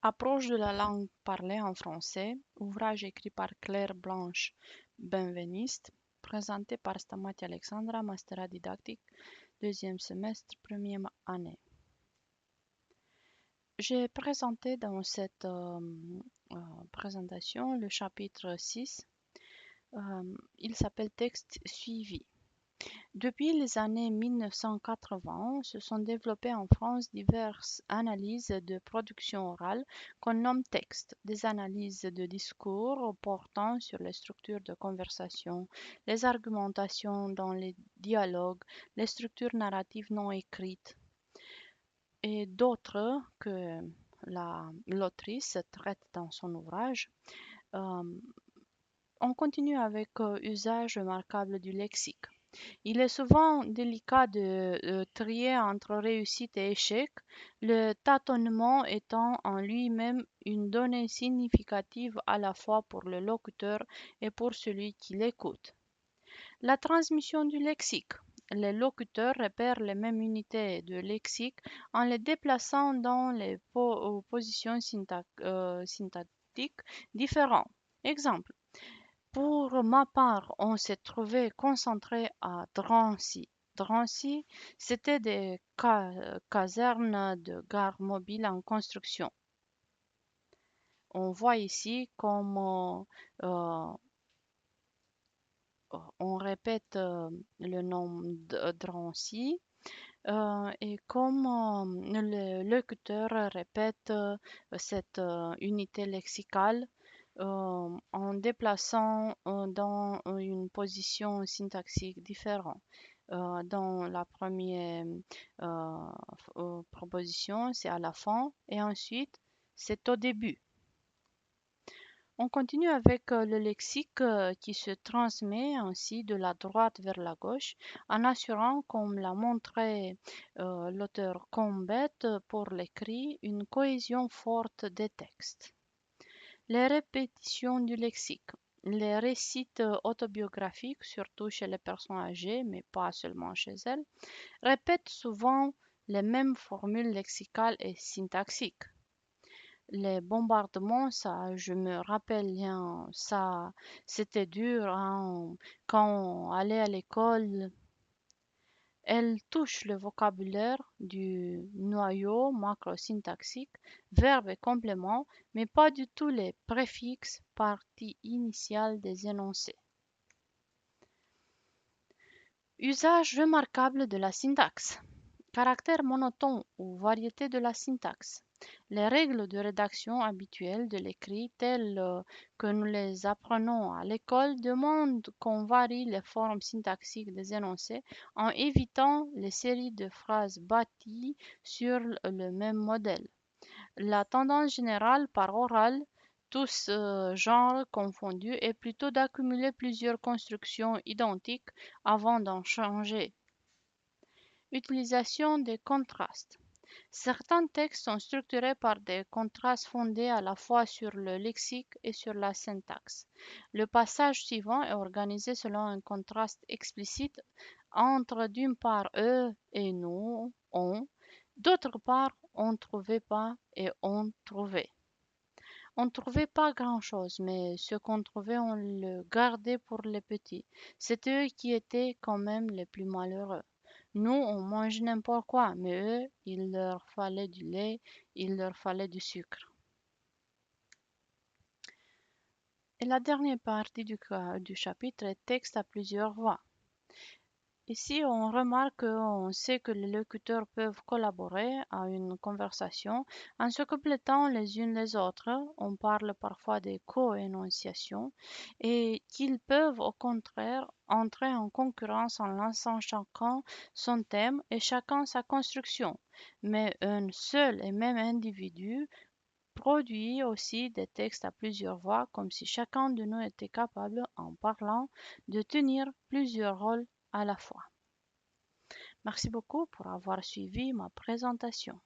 Approche de la langue parlée en français, ouvrage écrit par Claire Blanche Benveniste, présenté par Stamati Alexandra, Mastera Didactique, deuxième semestre, première année. J'ai présenté dans cette présentation le chapitre 6. Il s'appelle Texte suivi. Depuis les années 1980, se sont développées en France diverses analyses de production orale qu'on nomme texte, des analyses de discours portant sur les structures de conversation, les argumentations dans les dialogues, les structures narratives non écrites et d'autres que l'autrice traite dans son ouvrage. Euh, on continue avec usage remarquable du lexique. Il est souvent délicat de trier entre réussite et échec, le tâtonnement étant en lui-même une donnée significative à la fois pour le locuteur et pour celui qui l'écoute. La transmission du lexique. Les locuteurs repèrent les mêmes unités de lexique en les déplaçant dans les positions syntactiques différentes. Exemple. Pour ma part, on s'est trouvé concentré à Drancy. Drancy, c'était des casernes de gare mobile en construction. On voit ici comme on répète le nom de Drancy et comme le locuteur répète cette unité lexicale en déplaçant dans une position syntaxique différente. Dans la première proposition, c'est à la fin et ensuite, c'est au début. On continue avec le lexique qui se transmet ainsi de la droite vers la gauche en assurant, comme l'a montré l'auteur Combet pour l'écrit, une cohésion forte des textes. Les répétitions du lexique. Les récits autobiographiques, surtout chez les personnes âgées, mais pas seulement chez elles, répètent souvent les mêmes formules lexicales et syntaxiques. Les bombardements, ça, je me rappelle bien, ça, c'était dur, hein, quand on allait à l'école. Elle touche le vocabulaire du noyau macrosyntaxique, verbe et complément, mais pas du tout les préfixes, parties initiales des énoncés. Usage remarquable de la syntaxe. Caractère monotone ou variété de la syntaxe. Les règles de rédaction habituelles de l'écrit telles que nous les apprenons à l'école demandent qu'on varie les formes syntaxiques des énoncés en évitant les séries de phrases bâties sur le même modèle. La tendance générale par oral, tous genres confondus, est plutôt d'accumuler plusieurs constructions identiques avant d'en changer. Utilisation des contrastes. Certains textes sont structurés par des contrastes fondés à la fois sur le lexique et sur la syntaxe. Le passage suivant est organisé selon un contraste explicite entre d'une part eux et nous, on, d'autre part on ne trouvait pas et on trouvait. On ne trouvait pas grand-chose, mais ce qu'on trouvait, on le gardait pour les petits. C'était eux qui étaient quand même les plus malheureux. Nous, on mange n'importe quoi, mais eux, il leur fallait du lait, il leur fallait du sucre. Et la dernière partie du chapitre est texte à plusieurs voix. Ici, on remarque qu'on sait que les locuteurs peuvent collaborer à une conversation en se complétant les unes les autres. On parle parfois de co-énonciation et qu'ils peuvent au contraire entrer en concurrence en lançant chacun son thème et chacun sa construction. Mais un seul et même individu produit aussi des textes à plusieurs voix, comme si chacun de nous était capable, en parlant, de tenir plusieurs rôles à la fois. Merci beaucoup pour avoir suivi ma présentation.